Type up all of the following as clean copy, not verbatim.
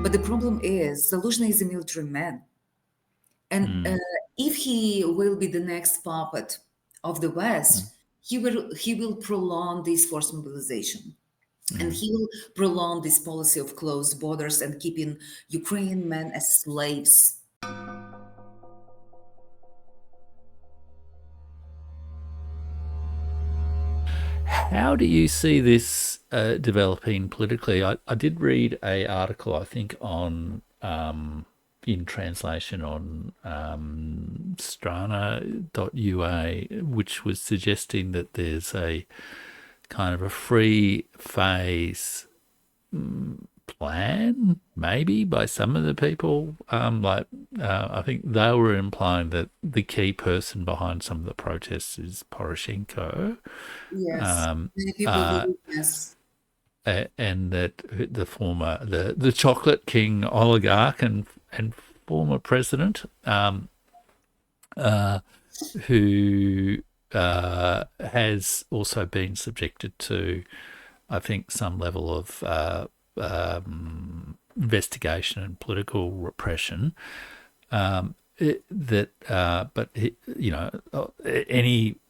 But the problem is, Zaluzhny is a military man. And if he will be the next puppet of the West, he will prolong this forced mobilization. And he will prolong this policy of closed borders and keeping Ukrainian men as slaves. How do you see this developing politically? I did read a article, I think, on in translation on strana.ua, which was suggesting that there's a kind of a free phase plan, maybe by some of the people. I think they were implying that the key person behind some of the protests is Poroshenko, Yes, many people believe this. and that the chocolate king oligarch and former president, who has also been subjected to, I think, some level of investigation and political repression.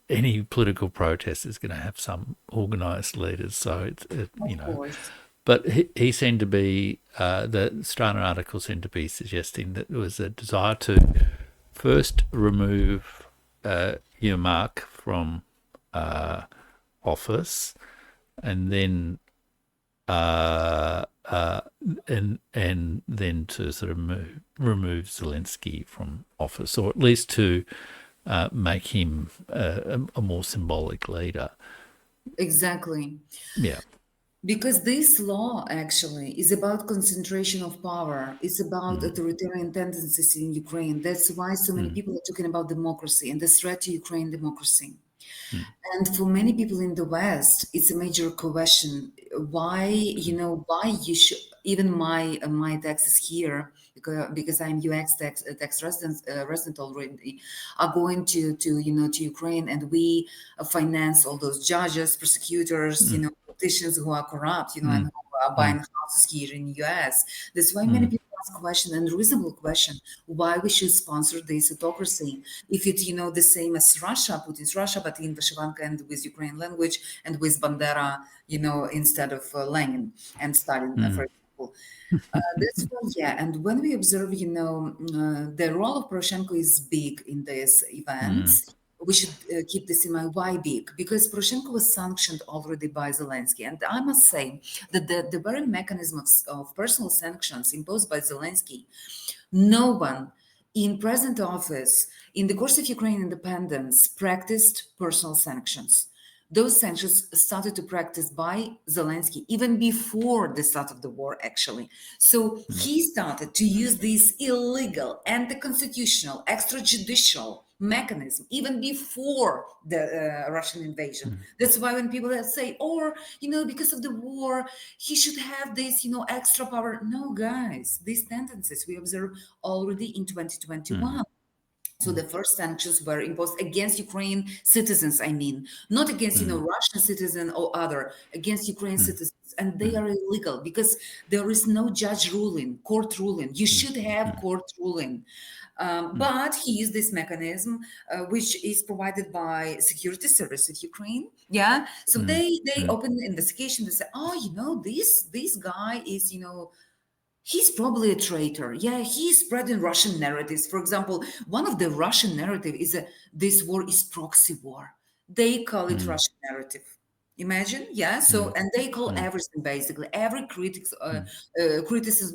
Any political protest is going to have some organised leaders. So Of course. but he seemed to be, the Strana article seemed to be suggesting that there was a desire to first remove Yermak from office, and then and then to sort of remove Zelensky from office, or at least to make him a more symbolic leader. Exactly. Yeah. Because this law actually is about concentration of power. It's about authoritarian tendencies in Ukraine. That's why so many people are talking about democracy and the threat to Ukraine democracy. And for many people in the West, it's a major question. Why you should, even my taxes here, because I'm UX tax resident already, are going to Ukraine, and we finance all those judges, prosecutors, politicians who are corrupt, and who are buying houses here in the US. That's why many people ask question, and reasonable question, why we should sponsor this autocracy if it's the same as Russia, Putin's Russia, but in Vyshyvanka and with Ukrainian language and with Bandera, instead of Lenin and Stalin, for example. That's why, yeah. And when we observe, the role of Poroshenko is big in this event. We should keep this in mind. Why big? Because Poroshenko was sanctioned already by Zelensky. And I must say that the very mechanism of personal sanctions imposed by Zelensky, no one in present office in the course of Ukrainian independence practiced personal sanctions. Those sanctions started to practice by Zelensky even before the start of the war, actually. So he started to use this illegal, anti-constitutional, extrajudicial mechanism even before the Russian invasion. That's why when people say, because of the war, he should have this, extra power. No, guys, these tendencies we observe already in 2021. So the first sanctions were imposed against Ukrainian citizens, not against, Russian citizen or other, against Ukrainian citizens. And they are illegal because there is no judge ruling, court ruling. You should have court ruling. But he used this mechanism, which is provided by security service of Ukraine. Yeah. So they open the investigation. They say, this guy is, he's probably a traitor. Yeah, he's spreading Russian narratives. For example, one of the Russian narrative is this war is proxy war. They call it Russian narrative. Imagine, yeah. So, and they call everything basically every criticism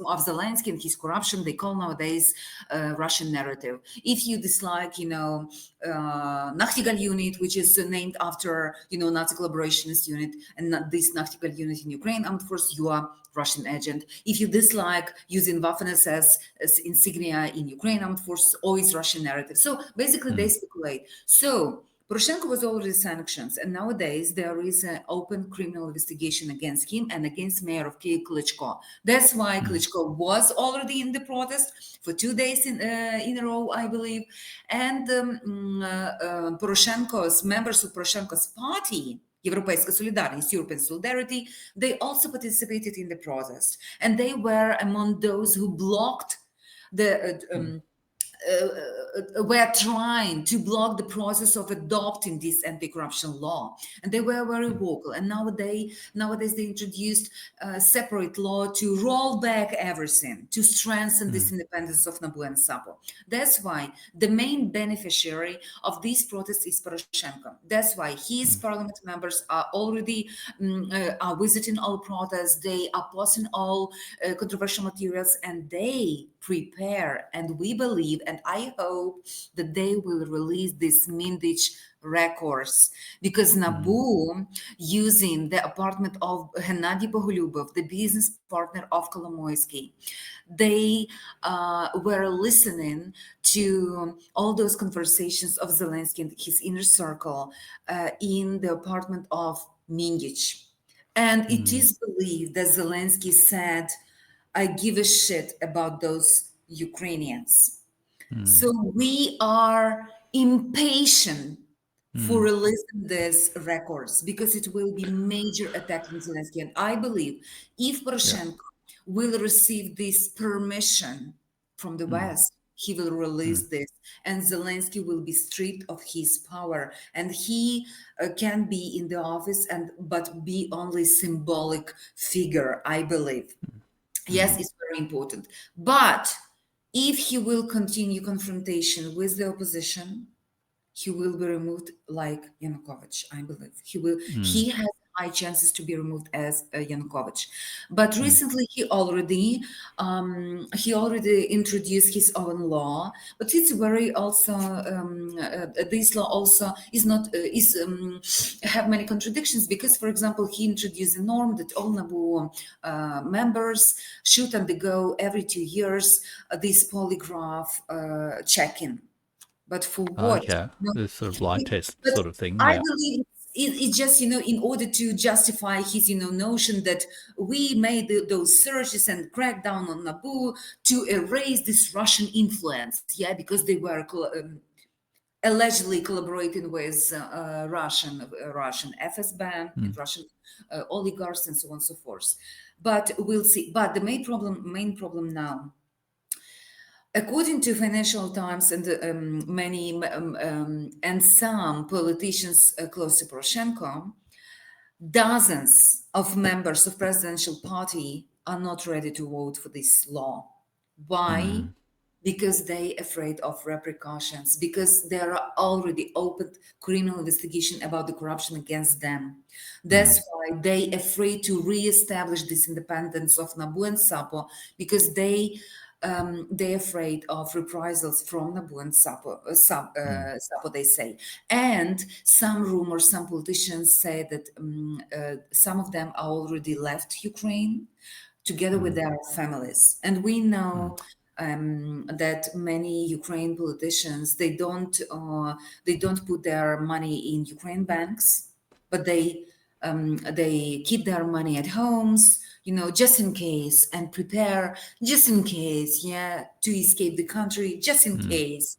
of Zelensky and his corruption. They call nowadays Russian narrative. If you dislike, Nachtigal unit, which is named after Nazi collaborationist unit, and not this Nachtigal unit in Ukraine, armed force, you are Russian agent. If you dislike using Waffen as insignia in Ukraine armed forces, always Russian narrative. So basically, they speculate. So Poroshenko was already sanctions, and nowadays there is an open criminal investigation against him and against Mayor of Kyiv, Klitschko. That's why Klitschko was already in the protest for 2 days in a row, I believe. And Poroshenko's members of Poroshenko's party, Европейска солидарность, European Solidarity, they also participated in the protest. And they were among those who blocked were trying to block the process of adopting this anti-corruption law, and they were very vocal. And nowadays they introduced a separate law to roll back everything, to strengthen this independence of Nabu and Sapo. That's why the main beneficiary of these protests is Poroshenko. That's why his parliament members are already are visiting all protests. They are posting all controversial materials, and they prepare, and we believe, and I hope that they will release this Mindich records, because Nabu, using the apartment of Hennady Bogolyubov, the business partner of Kolomoisky, they were listening to all those conversations of Zelensky and his inner circle in the apartment of Mindich. And it is believed that Zelensky said, I give a shit about those Ukrainians. So we are impatient for releasing these records, because it will be major attack on Zelensky. And I believe if Poroshenko will receive this permission from the West, he will release this, and Zelensky will be stripped of his power, and he can be in the office but be only symbolic figure, I believe. Yes, it's very important. But if he will continue confrontation with the opposition, he will be removed like Yanukovych, I believe. He has high chances to be removed as Yanukovych. But recently he already introduced his own law, but it's very also this law also is not have many contradictions, because, for example, he introduced a norm that all Nabu members should undergo every 2 years this polygraph check-in. But for what? Okay, this sort of blind test But sort of thing. I Yeah. believe it's just, in order to justify his, notion that we made those searches and crackdown on Nabu to erase this Russian influence, because they were allegedly collaborating with Russian FSB and Russian oligarchs and so on and so forth. But we'll see. But the main problem now, according to Financial Times and and some politicians close to Poroshenko, dozens of members of presidential party are not ready to vote for this law. Why? Because they afraid of repercussions, because there are already open criminal investigation about the corruption against them. That's why they afraid to re-establish this independence of Nabu and Sapo, because they're afraid of reprisals from Nabu and Sapo, Sapo, they say. And some rumors, some politicians say that some of them are already left Ukraine together with their families. And we know that many Ukraine politicians, they don't put their money in Ukraine banks, but they keep their money at homes, just in case, and prepare just in case, to escape the country, just in case,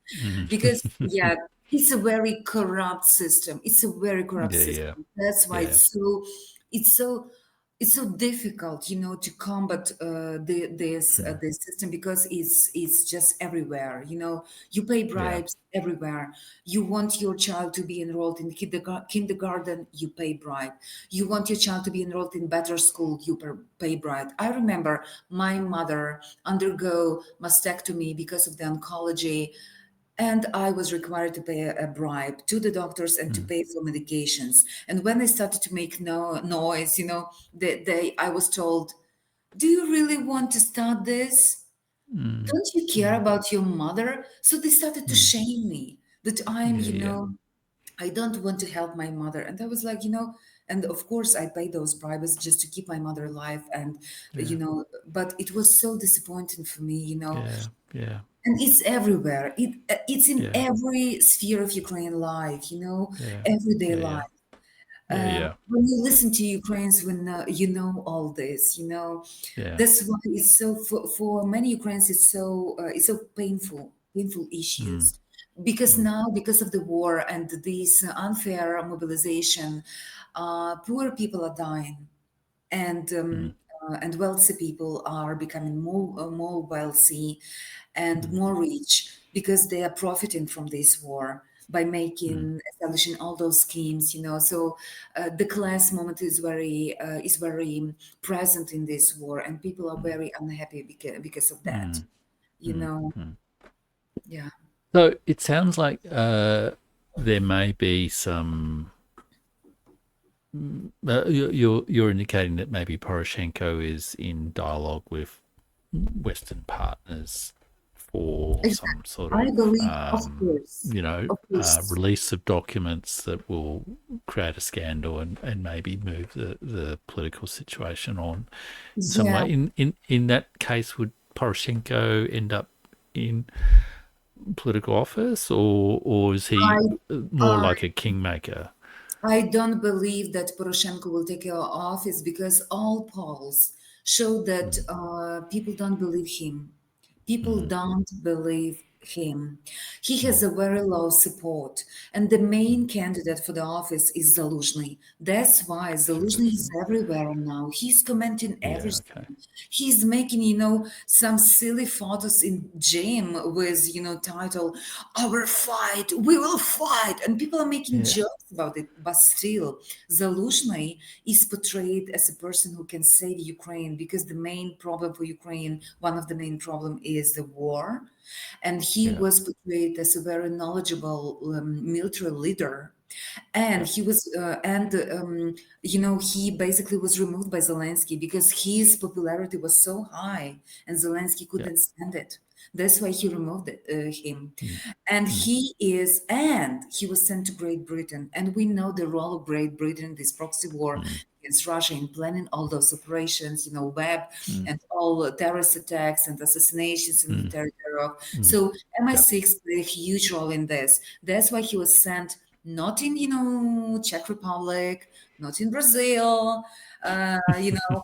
because it's a very corrupt system. It's a very corrupt system. That's why it's so difficult, to combat this system, because it's just everywhere. You pay bribes everywhere. You want your child to be enrolled in kindergarten, you pay bribe. You want your child to be enrolled in better school, you pay bribe. I remember my mother undergo mastectomy because of the oncology, and I was required to pay a bribe to the doctors and to pay for medications. And when they started to make noise, I was told, "Do you really want to start this? Don't you care about your mother?" So they started to shame me that I don't want to help my mother. And I was like, and of course I paid those bribes just to keep my mother alive. And, but it was so disappointing for me, Yeah. And it's everywhere. It's in every sphere of Ukrainian life, everyday life. When you listen to Ukrainians, when you know all this, that's why it's so for many Ukrainians it's so painful issues. because now, because of the war and this unfair mobilization, poor people are dying, and wealthy people are becoming more wealthy and more rich because they are profiting from this war by establishing all those schemes, so the class moment is very present in this war, and people are very unhappy because of that, you know yeah. So it sounds like there may be some. You're indicating that maybe Poroshenko is in dialogue with Western partners for some Exactly. sort I of, believe, of course, release of documents that will create a scandal and maybe move the political situation on in some yeah. way. In that case, would Poroshenko end up in political office, or is he I more I like a kingmaker? I don't believe that Poroshenko will take office because all polls show that people don't believe him. People don't believe him. He has a very low support, and the main candidate for the office is Zaluzhny. That's why Zaluzhny is everywhere now. He's commenting Yeah. Okay. everything. He's making, some silly photos in gym with, title, "Our fight, we will fight," and people are making Yeah. jokes about it. But still, Zaluzhny is portrayed as a person who can save Ukraine because the main problem for Ukraine, one of the main problem is the war, and he Yeah. was portrayed as a very knowledgeable military leader, and Yeah. he was he basically was removed by Zelensky because his popularity was so high and Zelensky Yeah. couldn't stand it. That's why he removed him. Mm, And mm, he was sent to Great Britain, and we know the role of Great Britain in this proxy war mm, against Russia in planning all those operations, web mm, and all terrorist attacks and assassinations in the mm, territory of. mm. So Yeah. MI6 played a huge role in this. That's why he was sent not in, Czech Republic, not in Brazil, you know,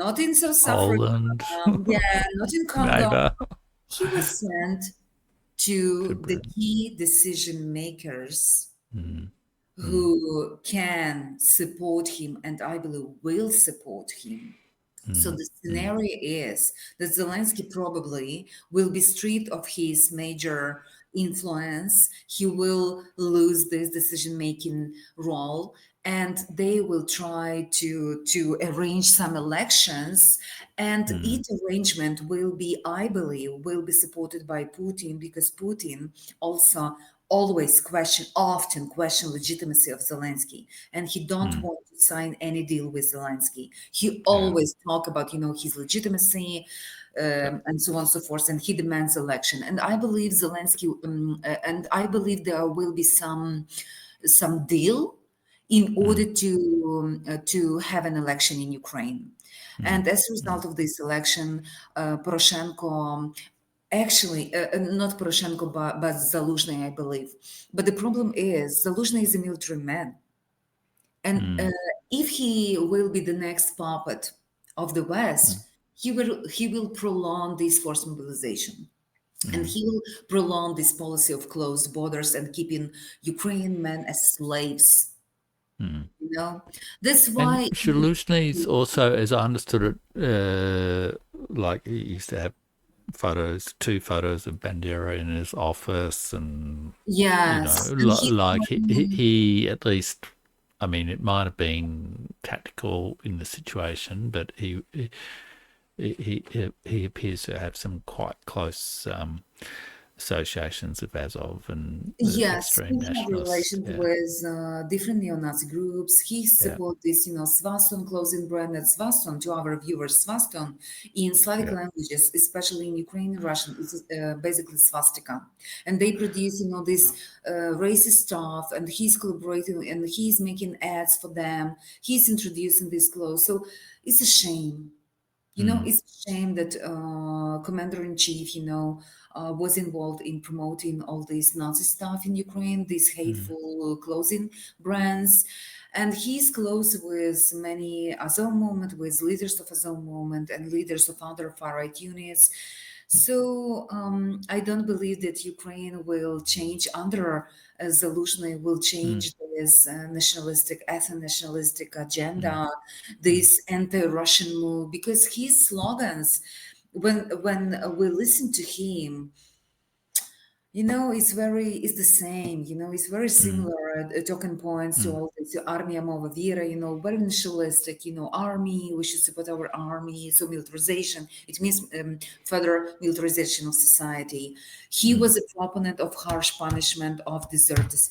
not in South Africa, Poland, yeah, not in Congo. neighbor He was sent to to the Britain. key decision makers Mm, mm, who can support him and I believe will support him. So mm, the mm, scenario is that Zelensky probably will be stripped of his major influence. He will lose this decision-making role, and they will try to arrange some elections. And mm, each arrangement will be, I believe, will be supported by Putin because Putin also often question legitimacy of Zelensky, and he don't mm. want to sign any deal with Zelensky. He Yeah. always talk about his legitimacy, Yeah. and so on and so forth, and he demands election. And I believe and I believe there will be some deal in Mm, order to have an election in Ukraine. mm, And as a mm, result of this election, Poroshenko, actually, not Poroshenko, but Zaluzhny, I believe. But the problem is, Zaluzhny is a military man. And mm, if he will be the next puppet of the mm, West, he will prolong this forced mobilization. And mm, he will prolong this policy of closed borders and keeping Ukrainian men as slaves. mm. You know, that's And why. Shaluzhny's also, as I understood it, like he used to have two photos of Bandera in his office, and Yes, and like he at least, I mean, it might have been tactical in the situation, but he appears to have some quite close associations with Azov and the Yes, he extreme had nationalists. relations Yeah, with different neo-Nazi groups. He yeah, supported this, Swaston clothing brand. And Swaston, to our viewers, Swaston in Slavic yeah. languages, especially in Ukrainian Russian, is basically swastika. And they produce, this racist stuff, and he's collaborating and he's making ads for them. He's introducing these clothes. So it's a shame. Mm, It's a shame that Commander in Chief, was involved in promoting all this Nazi stuff in Ukraine, these mm, hateful clothing brands. And he's close with many Azov movement, with leaders of Azov movement and leaders of other far right units. So I don't believe that Ukraine will change under Zaluzhny will mm, change this nationalistic, ethno-nationalistic mm, agenda, mm, this anti-Russian move, because his slogans, when we listen to him, it's the same. It's very mm, similar talking points to mm, all this Armia Mova Vera, very nationalistic, army, we should support our army. So militarization, it means further militarization of society. He mm, was a proponent of harsh punishment of deserters,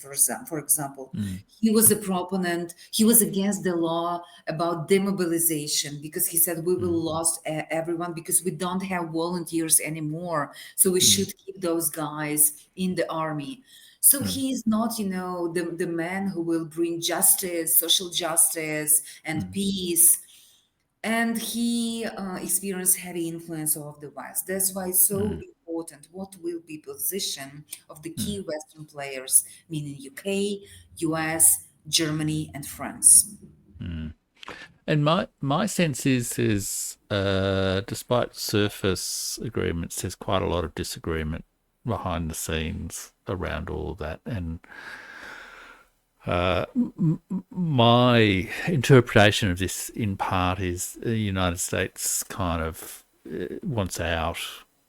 for example. mm, He was against the law about demobilization because he said we will mm, lost everyone because we don't have volunteers anymore. So we mm, should keep those guys in the army. So mm, he is not, the man who will bring justice, social justice, and mm, peace. And he experienced heavy influence of the West. That's why it's so mm, important. What will be position of the mm, key Western players, meaning UK, US, Germany, and France? mm. And my sense is despite surface agreements, there's quite a lot of disagreement behind the scenes around all of that. And my interpretation of this, in part, is the United States kind of wants out,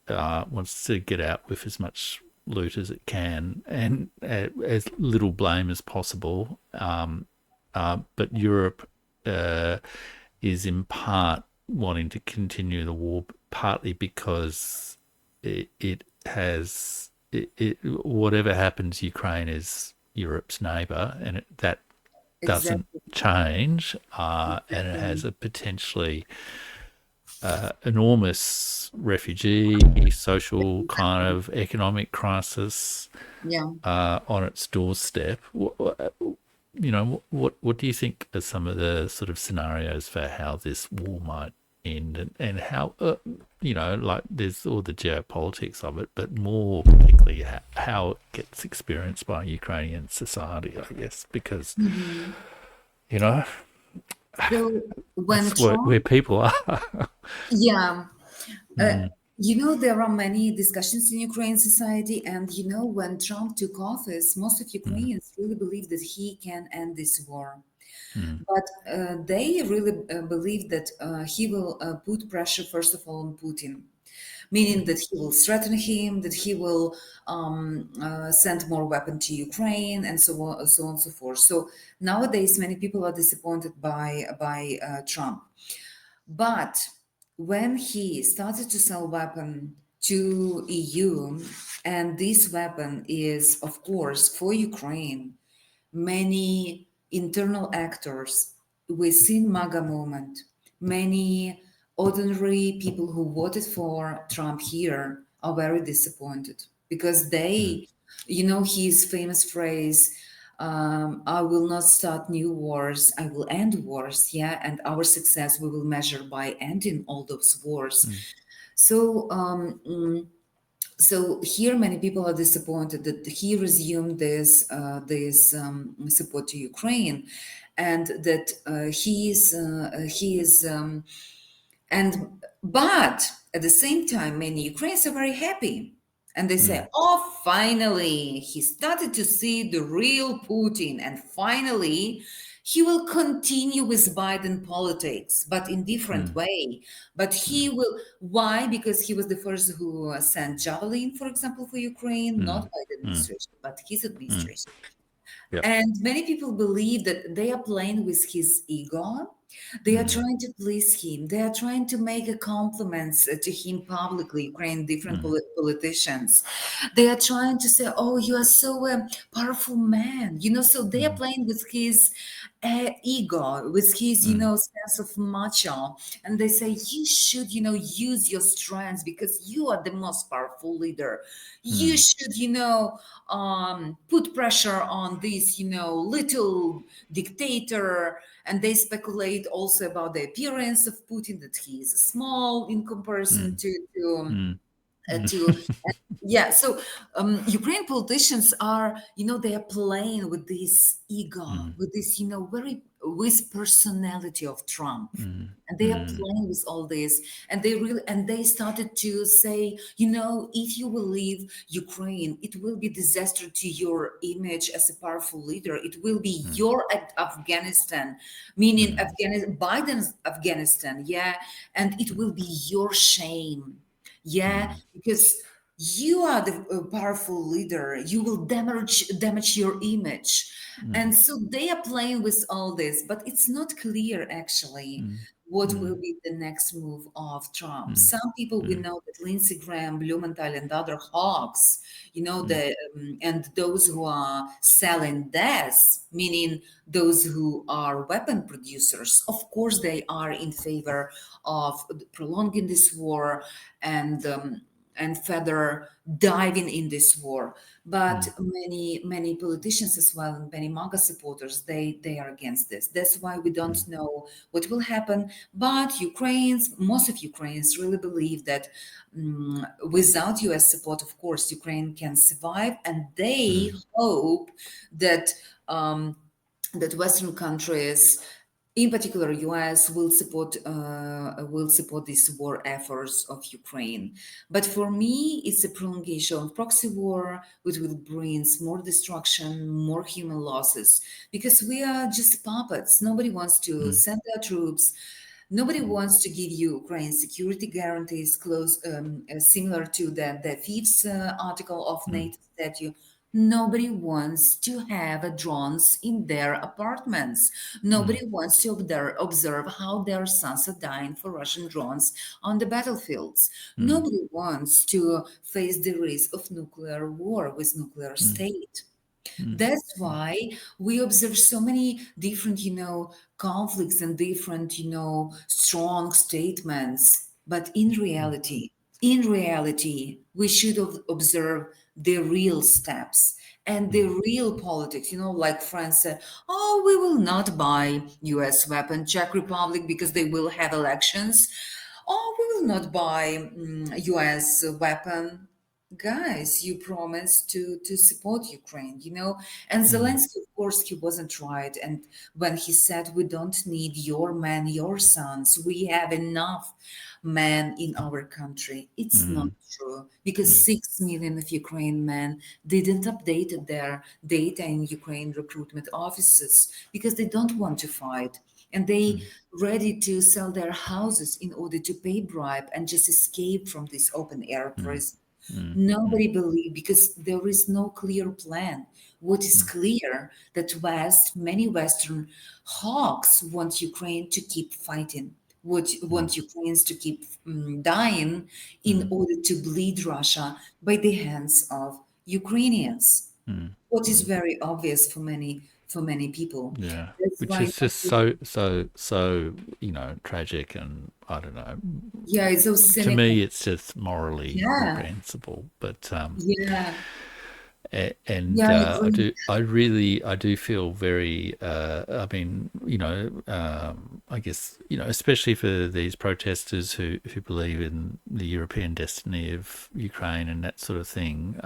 wants to get out with as much loot as it can, and as little blame as possible. But Europe is in part wanting to continue the war, partly because it has whatever happens, Ukraine is Europe's neighbour, and that doesn't Exactly. change, and it has Exactly. a potentially enormous refugee, social, kind of economic crisis Yeah. on its doorstep. What do you think are some of the sort of scenarios for how this war might end, and how like there's all the geopolitics of it, but more particularly how it gets experienced by Ukrainian society, I guess, because Mhm. you know So when that's where Trump, people are. yeah, uh, Mm, there are many discussions in Ukraine society, and when Trump took office, most of mm, Ukrainians really believe that he can end this war. mm, But they really believe that he will put pressure, first of all, on Putin, meaning mm, that he will threaten him, that he will send more weapon to Ukraine, and so on, so forth. So nowadays, many people are disappointed by Trump. But when he started to sell weapon to EU, and this weapon is, of course, for Ukraine, many internal actors within MAGA movement, many ordinary people who voted for Trump here are very disappointed because mm, his famous phrase, I will not start new wars, I will end wars, yeah, and our success we will measure by ending all those wars. mm, So, so here many people are disappointed that he resumed this support to Ukraine, and that he is and but at the same time many Ukrainians are very happy, and they say, mm, oh, finally he started to see the real Putin, and finally he will continue with Biden politics, but in different mm, way. But he mm, will. Why? Because he was the first who sent javelin, for example, for Ukraine, not mm, by the mm, administration, but his mm. administration. Yep. And many people believe that they are playing with his ego. They are Mm, trying to please him. They are trying to make a compliments to him publicly, Ukraine, different mm, politicians. They are trying to say, oh, you are so a powerful man. So they are mm, playing with his ego, with his, mm, sense of macho. And they say, you should, use your strengths because you are the most powerful leader. You mm, should, put pressure on this, little dictator. And they speculate also about the appearance of Putin, that he is small in comparison mm, mm, mm, to yeah. So Ukrainian politicians are, they are playing with this ego, mm, with this, very with personality of Trump. mm, And they are mm, playing with all this, and they started to say, if you will leave Ukraine, it will be disaster to your image as a powerful leader. It will be mm, your Afghanistan, meaning mm, Biden's Afghanistan, yeah, and it will be your shame, yeah, mm, because you are the powerful leader. You will damage your image, mm, and so they are playing with all this, but it's not clear actually mm, what will mm, be the next move of Trump. mm, Some people, we mm, know that Lindsey Graham, Blumenthal, and other hawks, mm, and those who are selling death, meaning those who are weapon producers, of course, they are in favor of prolonging this war and further diving in this war. But mm, many politicians as well, and many MAGA supporters, they are against this. That's why we don't mm, know what will happen. But most of Ukrainians really believe that without US support, of course, Ukraine can survive, and they mm, hope that that Western countries, in particular US, will support these war efforts of Ukraine. But for me, it's a prolongation of proxy war, which will bring more destruction, more human losses, because we are just puppets. Nobody wants to mm, send their troops. Nobody mm, wants to give Ukraine security guarantees similar to the fifth article of mm, NATO statute. Nobody wants to have drones in their apartments. mm, Nobody wants to observe how their sons are dying for Russian drones on the battlefields. mm, Nobody wants to face the risk of nuclear war with nuclear mm, state. mm, That's why we observe so many different, conflicts and different, strong statements. But in reality, we should observe the real steps and the mm, real politics. Like France said, "Oh, we will not buy U.S. weapon, Czech Republic, because they will have elections. Oh, we will not buy U.S. weapon." Guys, you promised to support Ukraine, and mm, Zelensky, of course, he wasn't right. And when he said, "We don't need your men, your sons, we have enough men in our country," it's not mm, true, because mm, 6 million of Ukraine men didn't update their data in Ukraine recruitment offices because they don't want to fight, and they mm, ready to sell their houses in order to pay bribe and just escape from this open air mm, prison. mm, mm, Nobody believe, because there is no clear plan. What is mm, clear that many Western hawks want Ukraine to keep fighting, want Ukrainians to keep dying in mm, order to bleed Russia by the hands of Ukrainians. mm, What is mm. very obvious for many people. Yeah, That's which why, is just so tragic, and I don't know. yeah, it's so To cynical. me, it's just morally Yeah, reprehensible. But yeah, and yeah. I agree. I do feel very. I mean, I guess especially for these protesters who believe in the European destiny of Ukraine and that sort of thing.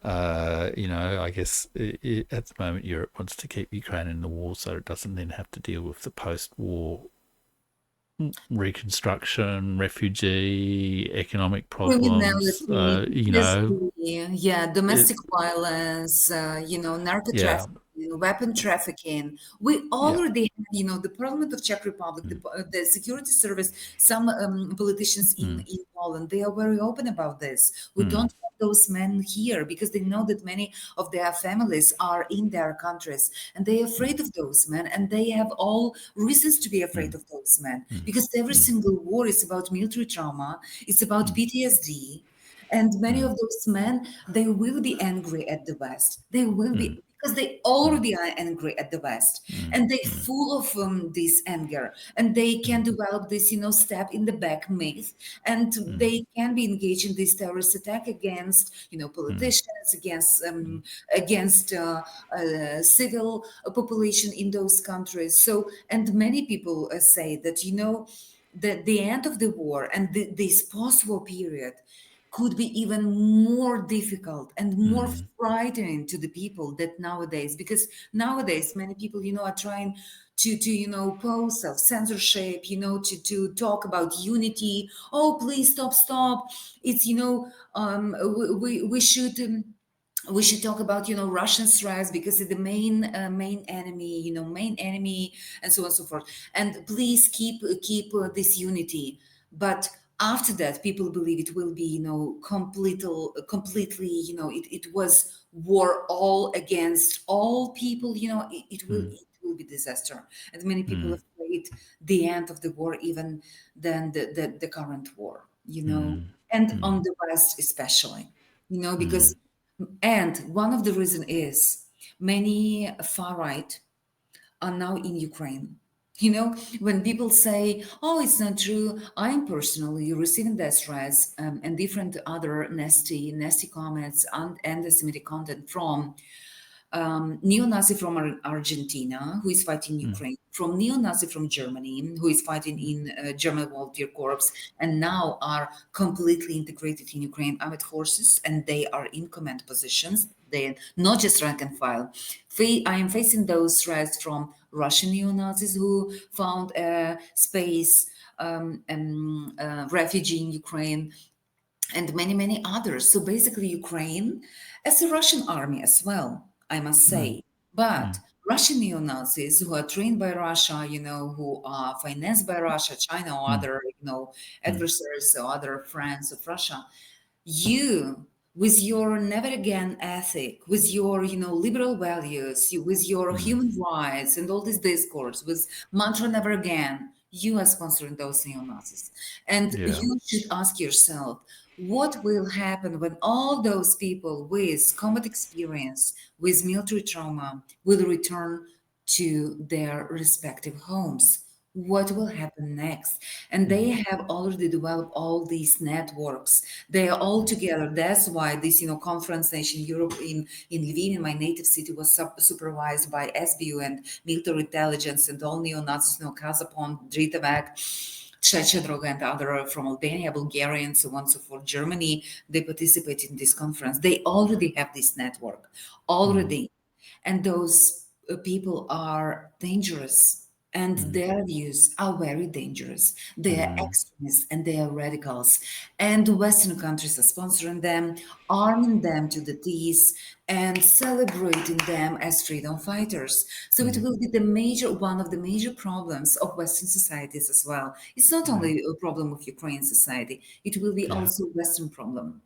I guess at the moment Europe wants to keep Ukraine in the war so it doesn't then have to deal with the post-war reconstruction, refugee, economic problems. Criminality, PTSD, yeah, It, domestic violence, narco yeah, trafficking, weapon trafficking. We yeah, already have, the Parliament of Czech Republic, mm, the security service, some politicians mm, in Poland, they are very open about this. We mm, don't want those men here because they know that many of their families are in their countries, and they are afraid of those men, and they have all reasons to be afraid mm, of those men, mm, because every mm, single war is about military trauma, it's about mm, PTSD, and many mm, of those men, they will be angry at the West. They will mm, be, because they mm, already are angry at the West, mm, and they mm, full of this anger, and they can mm, develop this, stab in the back myth, and mm, they can be engaged in this terrorist attack against, mm, politicians, against mm, civil population in those countries. So, and many people say that, that the end of the war and this post-war period could be even more difficult and more frightening to the people that nowadays, because nowadays many people, are trying to pose self-censorship, to talk about unity. Oh, please stop. It's, we should. We should talk about Russian threats because it's the main enemy, main enemy, and so on and so forth. And please keep this unity. But after that, people believe it will be completely it was war all against all people. It will be disaster, and many people afraid the end of the war even than the current war. And on the West especially, because and one of the reason is many far right are now in Ukraine. When people say, "Oh, it's not true," I'm personally receiving death threats and different other nasty comments and anti-Semitic content from neo-Nazi from Argentina, who is fighting Ukraine, from neo-Nazi from Germany, who is fighting in German Volunteer Corps, and now are completely integrated in Ukraine armed forces, and they are in command positions. They're not just rank and file. I am facing those threats from Russian neo-Nazis who found a space refugee in Ukraine, and many others. So basically, Ukraine, as a Russian army as well, I must say, but Russian neo-Nazis who are trained by Russia, who are financed by Russia, China, or other, adversaries or other friends of Russia, you with your never again ethic, with your liberal values, with your human rights and all this discourse, with mantra never again, you are sponsoring those neo-Nazis. And Yeah. you should ask yourself, what will happen when all those people with combat experience, with military trauma, will return to their respective homes? What will happen next? And they have already developed all these networks. They are all together. That's why this conference nation Europe in Lviv, in my native city, was supervised by SBU and military intelligence and all neo-Nazis, Kazapon, Dritavak, Shechedrog, and other from Albania, Bulgaria, and so on and so forth, Germany. They participate in this conference. They already have this network already, and those people are dangerous, and their views are very dangerous. They are extremists and they are radicals, and Western countries are sponsoring them, arming them to the teeth, and celebrating them as freedom fighters. So it will be one of the major problems of Western societies as well. It's not only a problem of Ukrainian society; it will be Yeah. also a Western problem.